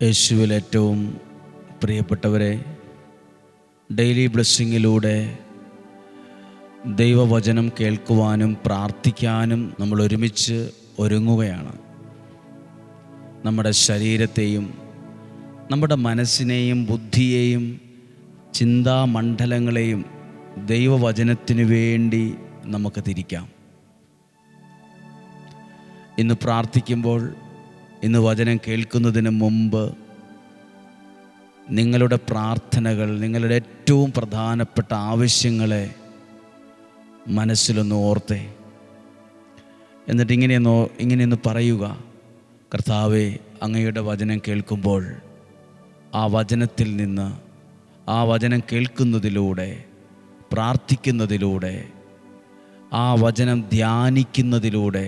യേശുവിൽ ഏറ്റവും പ്രിയപ്പെട്ടവരെ, ഡെയിലി ബ്ലെസ്സിങ്ങിലൂടെ ദൈവവചനം കേൾക്കുവാനും പ്രാർത്ഥിക്കാനും നമ്മൾ ഒരുമിച്ച് ഒരുങ്ങുകയാണ്. നമ്മുടെ ശരീരത്തെയും നമ്മുടെ മനസ്സിനെയും ബുദ്ധിയെയും ചിന്താമണ്ഡലങ്ങളെയും ദൈവവചനത്തിനു വേണ്ടി നമുക്ക് തിരിക്കാം. ഇന്ന് പ്രാർത്ഥിക്കുമ്പോൾ, ഇന്ന് വചനം കേൾക്കുന്നതിന് മുമ്പ് നിങ്ങളുടെ പ്രാർത്ഥനകൾ, നിങ്ങളുടെ ഏറ്റവും പ്രധാനപ്പെട്ട ആവശ്യങ്ങളെ മനസ്സിലൊന്ന് ഓർത്തേ. എന്നിട്ട് ഇങ്ങനെയൊന്ന് പറയുക: കർത്താവേ, അങ്ങയുടെ വചനം കേൾക്കുമ്പോൾ ആ വചനത്തിൽ നിന്ന്, ആ വചനം കേൾക്കുന്നതിലൂടെ, പ്രാർത്ഥിക്കുന്നതിലൂടെ, ആ വചനം ധ്യാനിക്കുന്നതിലൂടെ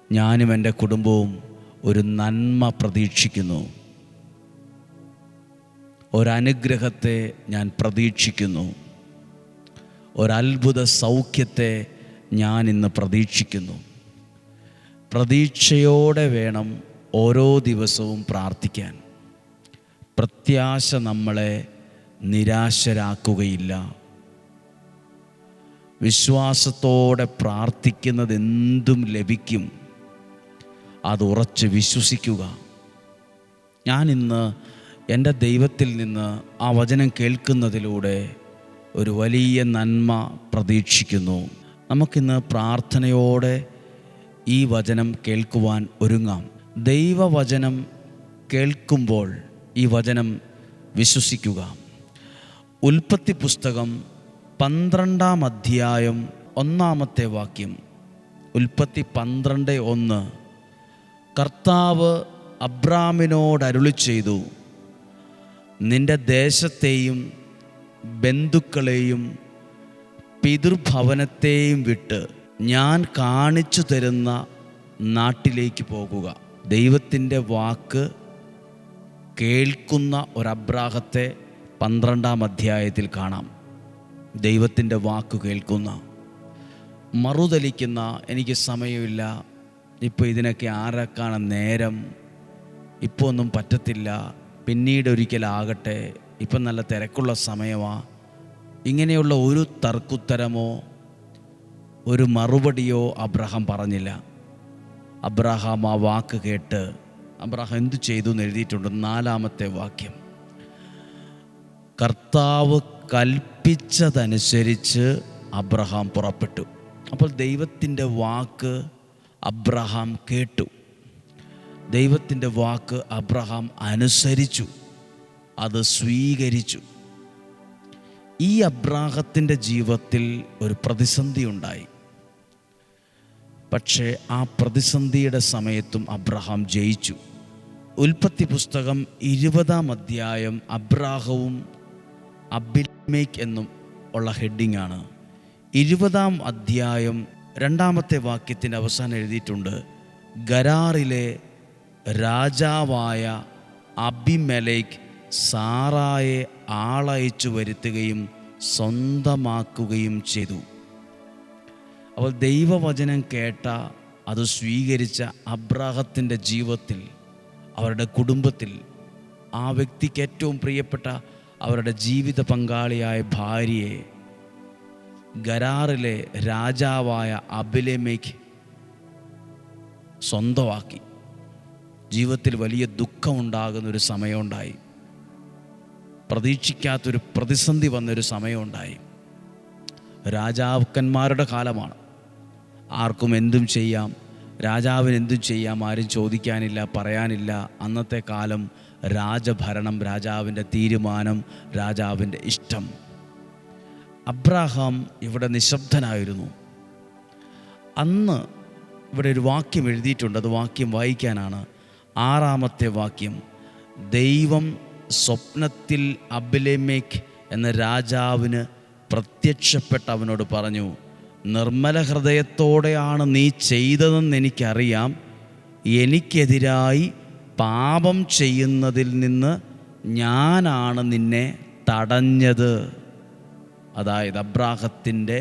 ഞാനും എൻ്റെ കുടുംബവും ഒരു നന്മ പ്രതീക്ഷിക്കുന്നു, ഒരനുഗ്രഹത്തെ ഞാൻ പ്രതീക്ഷിക്കുന്നു, ഒരത്ഭുത സൗഖ്യത്തെ ഞാൻ ഇന്ന് പ്രതീക്ഷിക്കുന്നു. പ്രതീക്ഷയോടെ വേണം ഓരോ ദിവസവും പ്രാർത്ഥിക്കാൻ. പ്രത്യാശ നമ്മളെ നിരാശരാക്കുകയില്ല. വിശ്വാസത്തോടെ പ്രാർത്ഥിക്കുന്നത് എന്തും ലഭിക്കും. അത് ഉറച്ച് വിശ്വസിക്കുക. ഞാനിന്ന് എൻ്റെ ദൈവത്തിൽ നിന്ന് ആ വചനം കേൾക്കുന്നതിലൂടെ ഒരു വലിയ നന്മ പ്രതീക്ഷിക്കുന്നു. നമുക്കിന്ന് പ്രാർത്ഥനയോടെ ഈ വചനം കേൾക്കുവാൻ ഒരുങ്ങാം. ദൈവവചനം കേൾക്കുമ്പോൾ ഈ വചനം വിശ്വസിക്കുക. ഉൽപ്പത്തി പുസ്തകം 12-ാം അധ്യായം 1-ാമത്തെ വാക്യം. ഉൽപ്പത്തി 12:1. കർത്താവ് അബ്രാമിനോട് അരുളിച്ചെയ്തു, നിന്റെ ദേശത്തെയും ബന്ധുക്കളെയും പിതൃഭവനത്തെയും വിട്ട് ഞാൻ കാണിച്ചു തരുന്ന നാട്ടിലേക്ക് പോകുക. ദൈവത്തിൻ്റെ വാക്ക് കേൾക്കുന്ന ഒരബ്രാഹത്തെ 12-ാം അധ്യായത്തിൽ കാണാം. ദൈവത്തിൻ്റെ വാക്ക് കേൾക്കുന്ന, മറുതലിക്കുന്ന, എനിക്ക് സമയമില്ല, ഇപ്പോൾ ഇതിനൊക്കെ ആരാക്കാണ് നേരം, ഇപ്പോൾ ഒന്നും പറ്റത്തില്ല, പിന്നീട് ഒരിക്കലാകട്ടെ, ഇപ്പം നല്ല തിരക്കുള്ള സമയമാണ്, ഇങ്ങനെയുള്ള ഒരു തർക്കുത്തരമോ ഒരു മറുപടിയോ അബ്രഹാം പറഞ്ഞില്ല. അബ്രഹാം ആ വാക്ക് കേട്ട് അബ്രഹാം എന്തു ചെയ്തു എന്ന് എഴുതിയിട്ടുണ്ട്. 4-ാമത്തെ വാക്യം. കർത്താവ് കൽപ്പിച്ചതനുസരിച്ച് അബ്രഹാം പുറപ്പെട്ടു. അപ്പോൾ ദൈവത്തിൻ്റെ വാക്ക് അബ്രഹാം കേട്ടു. ദൈവത്തിൻ്റെ വാക്ക് അബ്രഹാം അനുസരിച്ചു, അത് സ്വീകരിച്ചു. ഈ അബ്രാഹത്തിൻ്റെ ജീവിതത്തിൽ ഒരു പ്രതിസന്ധി ഉണ്ടായി. പക്ഷേ ആ പ്രതിസന്ധിയുടെ സമയത്തും അബ്രഹാം ജയിച്ചു. ഉൽപ്പത്തി പുസ്തകം 20-ാം അധ്യായം അബ്രാഹവും അബിമേലെക്ക് എന്നും ഉള്ള ഹെഡിങ് ആണ്. 20-ാം അധ്യായം 2-ാമത്തെ വാക്യത്തിൻ്റെ അവസാനം എഴുതിയിട്ടുണ്ട്, ഗരാറിലെ രാജാവായ അബിമേലെക്ക് സാറായെ ആളയച്ചു വരുത്തുകയും സ്വന്തമാക്കുകയും ചെയ്തു. അപ്പോൾ ദൈവവചനം കേട്ട, അത് സ്വീകരിച്ച അബ്രാഹത്തിൻ്റെ ജീവിതത്തിൽ, അവരുടെ കുടുംബത്തിൽ, ആ വ്യക്തിക്ക് ഏറ്റവും പ്രിയപ്പെട്ട അവരുടെ ജീവിത പങ്കാളിയായ ഭാര്യയെ ഗരാറിലെ രാജാവായ അബിമേലെക്ക് സ്വന്തമാക്കി. ജീവിതത്തിൽ വലിയ ദുഃഖമുണ്ടാകുന്നൊരു സമയമുണ്ടായി. പ്രതീക്ഷിക്കാത്തൊരു പ്രതിസന്ധി വന്നൊരു സമയമുണ്ടായി. രാജാക്കന്മാരുടെ കാലമാണ്. ആർക്കും എന്തും ചെയ്യാം, രാജാവിന് എന്തും ചെയ്യാം, ആരും ചോദിക്കാനില്ല, പറയാനില്ല. അന്നത്തെ കാലം രാജഭരണം, രാജാവിൻ്റെ തീരുമാനം, രാജാവിൻ്റെ ഇഷ്ടം. അബ്രഹാം ഇവിടെ നിശബ്ദനായിരുന്നു. അന്ന് ഇവിടെ ഒരു വാക്യം എഴുതിയിട്ടുണ്ട്, അത് വാക്യം വായിക്കാനാണ്. 6-ാമത്തെ വാക്യം. ദൈവം സ്വപ്നത്തിൽ അബിമേലെക്ക് എന്ന രാജാവിന് പ്രത്യക്ഷപ്പെട്ട് അവനോട് പറഞ്ഞു, നിർമ്മല ഹൃദയത്തോടെയാണ് നീ ചെയ്തതെന്ന് എനിക്കറിയാം. എനിക്കെതിരായി പാപം ചെയ്യുന്നതിൽ നിന്ന് ഞാനാണ് നിന്നെ തടഞ്ഞത്. അതായത് അബ്രാഹത്തിൻ്റെ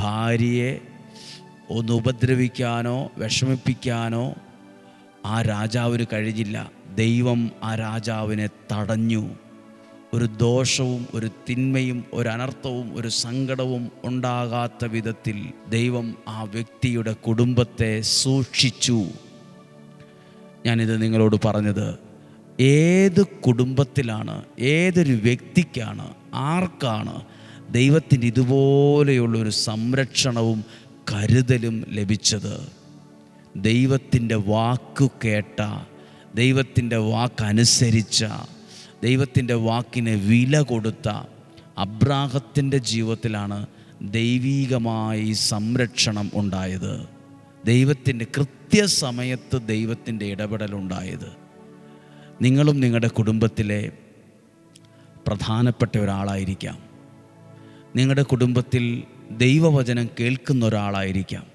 ഭാര്യയെ ഒന്ന് ഉപദ്രവിക്കാനോ വിഷമിപ്പിക്കാനോ ആ രാജാവിന് കഴിഞ്ഞില്ല. ദൈവം ആ രാജാവിനെ തടഞ്ഞു. ഒരു ദോഷവും ഒരു തിന്മയും ഒരു അനർത്ഥവും ഒരു സങ്കടവും ഉണ്ടാകാത്ത വിധത്തിൽ ദൈവം ആ വ്യക്തിയുടെ കുടുംബത്തെ സൂക്ഷിച്ചു. ഞാനിത് നിങ്ങളോട് പറഞ്ഞത്, ഏത് കുടുംബത്തിലാണ്, ഏതൊരു വ്യക്തിക്കാണ്, ആർക്കാണ് ദൈവത്തിൻ്റെ ഇതുപോലെയുള്ളൊരു സംരക്ഷണവും കരുതലും ലഭിച്ചത്? ദൈവത്തിൻ്റെ വാക്കു കേട്ട, ദൈവത്തിൻ്റെ വാക്കനുസരിച്ച, ദൈവത്തിൻ്റെ വാക്കിന് വില കൊടുത്ത അബ്രാഹത്തിൻ്റെ ജീവിതത്തിലാണ് ദൈവീകമായി സംരക്ഷണം ഉണ്ടായത്. ദൈവത്തിൻ്റെ കൃത്യസമയത്ത് ദൈവത്തിൻ്റെ ഇടപെടലുണ്ടായത്. നിങ്ങളും നിങ്ങളുടെ കുടുംബത്തിലെ പ്രധാനപ്പെട്ട ഒരാളായിരിക്കാം. നിങ്ങളുടെ കുടുംബത്തിൽ ദൈവവചനം കേൾക്കുന്ന ഒരാളായിരിക്കാം.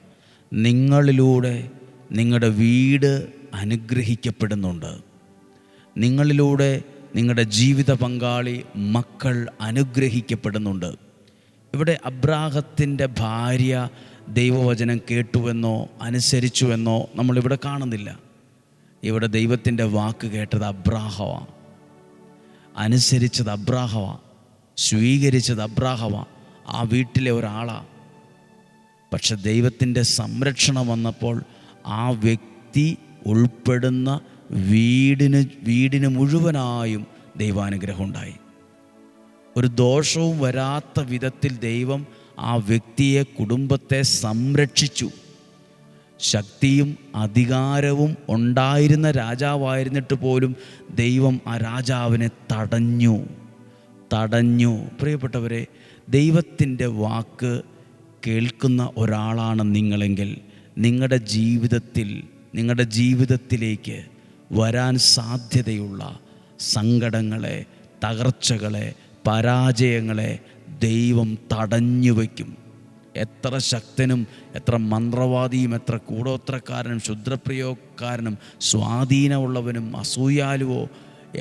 നിങ്ങളിലൂടെ നിങ്ങളുടെ വീട് അനുഗ്രഹിക്കപ്പെടുന്നുണ്ട്. നിങ്ങളിലൂടെ നിങ്ങളുടെ ജീവിത പങ്കാളി, മക്കൾ അനുഗ്രഹിക്കപ്പെടുന്നുണ്ട്. ഇവിടെ അബ്രാഹത്തിൻ്റെ ഭാര്യ ദൈവവചനം കേട്ടുവെന്നോ അനുസരിച്ചുവെന്നോ നമ്മളിവിടെ കാണുന്നില്ല. ഇവിടെ ദൈവത്തിൻ്റെ വാക്ക് കേട്ടത് അബ്രാഹമാണ്, അനുസരിച്ചത് അബ്രാഹമാണ്, സ്വീകരിച്ചത് അബ്രാഹമാണ്, ആ വീട്ടിലെ ഒരാളാണ്. പക്ഷെ ദൈവത്തിൻ്റെ സംരക്ഷണം വന്നപ്പോൾ ആ വ്യക്തി ഉൾപ്പെടുന്ന വീടിന് മുഴുവനായും ദൈവാനുഗ്രഹം ഉണ്ടായി. ഒരു ദോഷവും വരാത്ത വിധത്തിൽ ദൈവം ആ വ്യക്തിയെ, കുടുംബത്തെ സംരക്ഷിച്ചു. ശക്തിയും അധികാരവും ഉണ്ടായിരുന്ന രാജാവായിരുന്നിട്ട് പോലും ദൈവം ആ രാജാവിനെ തടഞ്ഞു. പ്രിയപ്പെട്ടവരെ, ദൈവത്തിൻ്റെ വാക്ക് കേൾക്കുന്ന ഒരാളാണ് നിങ്ങളെങ്കിൽ നിങ്ങളുടെ ജീവിതത്തിലേക്ക് വരാൻ സാധ്യതയുള്ള സങ്കടങ്ങളെ, തകർച്ചകളെ, പരാജയങ്ങളെ ദൈവം തടഞ്ഞു വയ്ക്കും. എത്ര ശക്തനും എത്ര മന്ത്രവാദിയും എത്ര കൂടോത്രക്കാരനും ക്ഷുദ്രപ്രയോഗക്കാരനും സ്വാധീനമുള്ളവനും അസൂയാലുവോ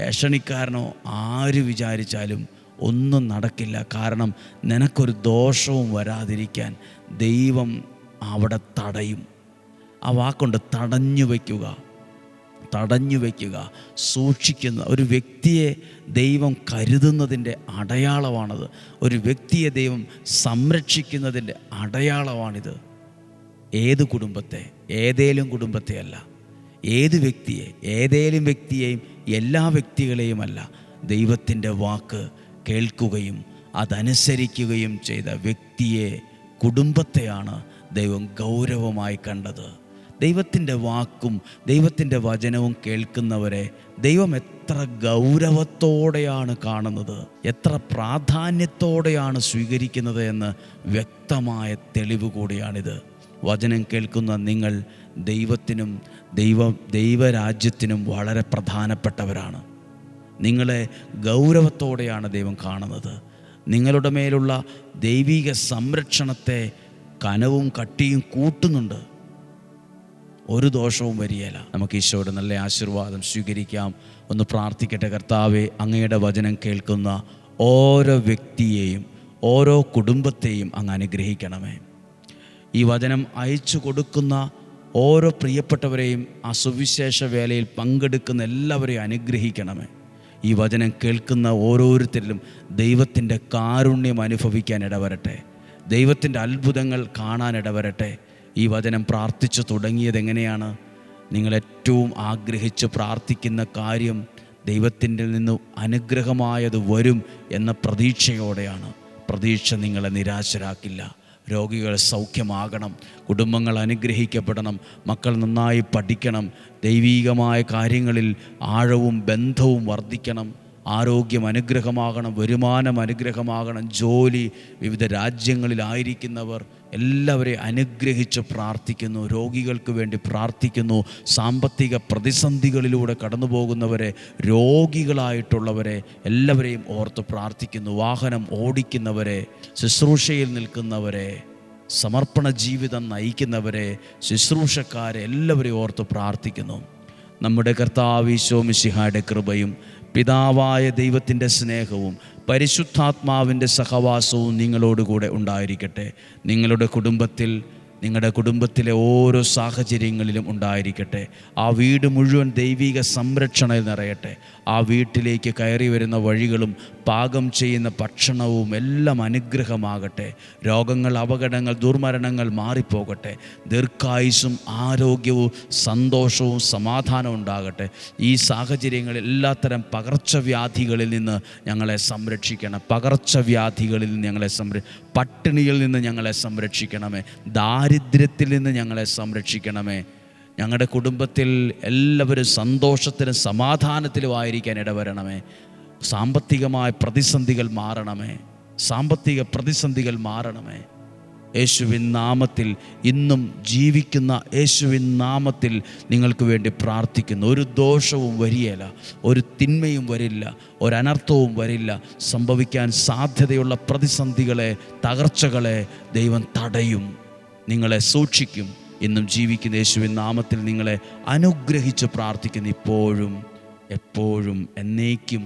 ഏഷണിക്കാരനോ ആര് വിചാരിച്ചാലും ഒന്നും നടക്കില്ല. കാരണം നിനക്കൊരു ദോഷവും വരാതിരിക്കാൻ ദൈവം അവിടെ തടയും. ആ വാക്കുണ്ട്, തടഞ്ഞു വയ്ക്കുക, സൂക്ഷിക്കുന്ന. ഒരു വ്യക്തിയെ ദൈവം കരുതുന്നതിൻ്റെ അടയാളമാണത്. ഒരു വ്യക്തിയെ ദൈവം സംരക്ഷിക്കുന്നതിൻ്റെ അടയാളമാണിത്. ഏത് കുടുംബത്തെ, ഏതേലും കുടുംബത്തെ അല്ല, ഏത് വ്യക്തിയെ, ഏതേലും വ്യക്തിയെയും എല്ലാ വ്യക്തികളെയുമല്ല, ദൈവത്തിൻ്റെ വാക്ക് കേൾക്കുകയും അതനുസരിക്കുകയും ചെയ്ത വ്യക്തിയെ, കുടുംബത്തെയാണ് ദൈവം ഗൗരവമായി കണ്ടത്. ദൈവത്തിൻ്റെ വാക്കും ദൈവത്തിൻ്റെ വചനവും കേൾക്കുന്നവരെ ദൈവം എത്ര ഗൗരവത്തോടെയാണ് കാണുന്നത്, എത്ര പ്രാധാന്യത്തോടെയാണ് സ്വീകരിക്കുന്നത് എന്ന് വ്യക്തമായ തെളിവ് കൂടിയാണിത്. വചനം കേൾക്കുന്ന നിങ്ങൾ ദൈവത്തിനും ദൈവരാജ്യത്തിനും വളരെ പ്രധാനപ്പെട്ടവരാണ്. നിങ്ങളെ ഗൗരവത്തോടെയാണ് ദൈവം കാണുന്നത്. നിങ്ങളുടെ മേലുള്ള ദൈവിക സംരക്ഷണത്തെ കനവും കട്ടിയും കൂട്ടുന്നുണ്ട്. ഒരു ദോഷവും വരികയില്ല. നമുക്ക് ഈശോയുടെ നല്ല ആശീർവാദം സ്വീകരിക്കാം. ഒന്ന് പ്രാർത്ഥിക്കട്ടെ. കർത്താവേ, അങ്ങയുടെ വചനം കേൾക്കുന്ന ഓരോ വ്യക്തിയെയും ഓരോ കുടുംബത്തെയും അങ്ങ് അനുഗ്രഹിക്കണമേ. ഈ വചനം അയച്ചു കൊടുക്കുന്ന ഓരോ പ്രിയപ്പെട്ടവരെയും ആ സുവിശേഷ വേലയിൽ പങ്കെടുക്കുന്ന എല്ലാവരെയും അനുഗ്രഹിക്കണമേ. ഈ വചനം കേൾക്കുന്ന ഓരോരുത്തരിലും ദൈവത്തിൻ്റെ കാരുണ്യം അനുഭവിക്കാൻ ഇടവരട്ടെ, ദൈവത്തിൻ്റെ അത്ഭുതങ്ങൾ കാണാൻ ഇടവരട്ടെ. ഈ വചനം പ്രാർത്ഥിച്ചു തുടങ്ങിയത് എങ്ങനെയാണ്? നിങ്ങളേറ്റവും ആഗ്രഹിച്ച് പ്രാർത്ഥിക്കുന്ന കാര്യം ദൈവത്തിൻ്റെ നിന്ന് അനുഗ്രഹമായത് വരും എന്ന പ്രതീക്ഷയോടെയാണ്. പ്രതീക്ഷ നിങ്ങളെ നിരാശരാക്കില്ല. രോഗികൾ സൗഖ്യമാകണം, കുടുംബങ്ങൾ അനുഗ്രഹിക്കപ്പെടണം, മക്കൾ നന്നായി പഠിക്കണം, ദൈവീകമായ കാര്യങ്ങളിൽ ആഴവും ബന്ധവും വർദ്ധിക്കണം, ആരോഗ്യം അനുഗ്രഹമാകണം, വരുമാനം അനുഗ്രഹമാകണം, ജോലി, വിവിധ രാജ്യങ്ങളിലായിരിക്കുന്നവർ എല്ലാവരെയും അനുഗ്രഹിച്ച് പ്രാർത്ഥിക്കുന്നു. രോഗികൾക്ക് വേണ്ടി പ്രാർത്ഥിക്കുന്നു. സാമ്പത്തിക പ്രതിസന്ധികളിലൂടെ കടന്നു പോകുന്നവരെ, രോഗികളായിട്ടുള്ളവരെ എല്ലാവരെയും ഓർത്ത് പ്രാർത്ഥിക്കുന്നു. വാഹനം ഓടിക്കുന്നവരെ, ശുശ്രൂഷയിൽ നിൽക്കുന്നവരെ, സമർപ്പണ ജീവിതം നയിക്കുന്നവരെ, ശുശ്രൂഷക്കാരെ എല്ലാവരെയും ഓർത്ത് പ്രാർത്ഥിക്കുന്നു. നമ്മുടെ കർത്താവ് ഈശോ മിശിഹായുടെ കൃപയും പിതാവായ ദൈവത്തിൻ്റെ സ്നേഹവും പരിശുദ്ധാത്മാവിൻ്റെ സഹവാസവും നിങ്ങളോടുകൂടെ ഉണ്ടായിരിക്കട്ടെ. നിങ്ങളുടെ കുടുംബത്തിൽ, നിങ്ങളുടെ കുടുംബത്തിലെ ഓരോ സാഹചര്യങ്ങളിലും ഉണ്ടായിരിക്കട്ടെ. ആ വീട് മുഴുവൻ ദൈവിക സംരക്ഷണയിൽ നിറയട്ടെ. ആ വീട്ടിലേക്ക് കയറി വരുന്ന വഴികളും പാകം ചെയ്യുന്ന ഭക്ഷണവും എല്ലാം അനുഗ്രഹമാകട്ടെ. രോഗങ്ങൾ, അപകടങ്ങൾ, ദുർമരണങ്ങൾ മാറിപ്പോകട്ടെ. ദീർഘായുസ്സും ആരോഗ്യവും സന്തോഷവും സമാധാനവും ഉണ്ടാകട്ടെ. ഈ സാഹചര്യങ്ങളിൽ എല്ലാത്തരം പകർച്ചവ്യാധികളിൽ നിന്ന് ഞങ്ങളെ സംരക്ഷിക്കണം. പകർച്ചവ്യാധികളിൽ നിന്ന് ഞങ്ങളെ പട്ടിണിയിൽ നിന്ന് ഞങ്ങളെ സംരക്ഷിക്കണമേ. ദാരിദ്ര്യത്തിൽ നിന്ന് ഞങ്ങളെ സംരക്ഷിക്കണമേ. ഞങ്ങളുടെ കുടുംബത്തിൽ എല്ലാവരും സന്തോഷത്തിലും സമാധാനത്തിലുമായിരിക്കാൻ ഇടവരണമേ. സാമ്പത്തികമായ പ്രതിസന്ധികൾ മാറണമേ. സാമ്പത്തിക പ്രതിസന്ധികൾ മാറണമേ. യേശുവിൻ നാമത്തിൽ, ഇന്നും ജീവിക്കുന്ന യേശുവിൻ നാമത്തിൽ നിങ്ങൾക്ക് വേണ്ടി പ്രാർത്ഥിക്കുന്നു. ഒരു ദോഷവും വരികയില്ല, ഒരു തിന്മയും വരില്ല, ഒരനർത്ഥവും വരില്ല. സംഭവിക്കാൻ സാധ്യതയുള്ള പ്രതിസന്ധികളെ, തകർച്ചകളെ ദൈവം തടയും, നിങ്ങളെ സൂക്ഷിക്കും. ഇന്നും ജീവിക്കുന്ന യേശുവിൻ നാമത്തിൽ നിങ്ങളെ അനുഗ്രഹിച്ച് പ്രാർത്ഥിക്കുന്നു, ഇപ്പോഴും എപ്പോഴും എന്നേക്കും.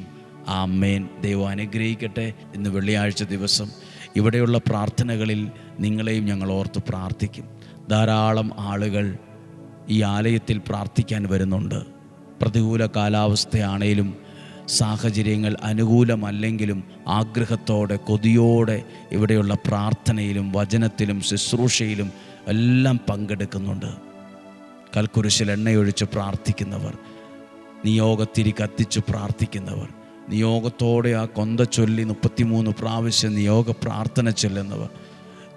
ആമേൻ. ദൈവം അനുഗ്രഹിക്കട്ടെ. ഇന്ന് വെള്ളിയാഴ്ച ദിവസം ഇവിടെയുള്ള പ്രാർത്ഥനകളിൽ നിങ്ങളെയും ഞങ്ങൾ ഓർത്ത് പ്രാർത്ഥിക്കും. ധാരാളം ആളുകൾ ഈ ആലയത്തിൽ പ്രാർത്ഥിക്കാൻ വരുന്നുണ്ട്. പ്രതികൂല കാലാവസ്ഥയാണേലും സാഹചര്യങ്ങൾ അനുകൂലമല്ലെങ്കിലും ആഗ്രഹത്തോടെ, കൊതിയോടെ ഇവിടെയുള്ള പ്രാർത്ഥനയിലും വചനത്തിലും ശുശ്രൂഷയിലും എല്ലാം പങ്കെടുക്കുന്നുണ്ട്. കൽക്കുരിശിൽ എണ്ണയൊഴിച്ച് പ്രാർത്ഥിക്കുന്നവർ, നിയോഗത്തിരി കത്തിച്ച് പ്രാർത്ഥിക്കുന്നവർ, നിയോഗത്തോടെ ആ കൊന്ത ചൊല്ലി 33 പ്രാവശ്യം നിയോഗ പ്രാർത്ഥന ചൊല്ലുന്നവർ,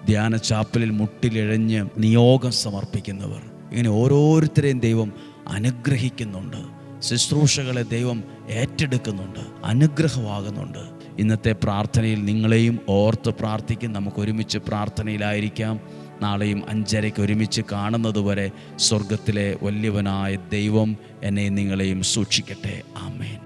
ധ്യാന ചാപ്പലിൽ മുട്ടിലിഴഞ്ഞ് നിയോഗം സമർപ്പിക്കുന്നവർ, ഇങ്ങനെ ഓരോരുത്തരെയും ദൈവം അനുഗ്രഹിക്കുന്നുണ്ട്. ശുശ്രൂഷകളെ ദൈവം ഏറ്റെടുക്കുന്നുണ്ട്, അനുഗ്രഹമാകുന്നുണ്ട്. ഇന്നത്തെ പ്രാർത്ഥനയിൽ നിങ്ങളെയും ഓർത്ത് പ്രാർത്ഥിക്കും. നമുക്ക് ഒരുമിച്ച് പ്രാർത്ഥനയിലായിരിക്കാം. നാളെയും 5:30 ഒരുമിച്ച് കാണുന്നതുവരെ സ്വർഗത്തിലെ വലിയവനായ ദൈവം എന്നെയും നിങ്ങളെയും സൂക്ഷിക്കട്ടെ. ആമേൻ.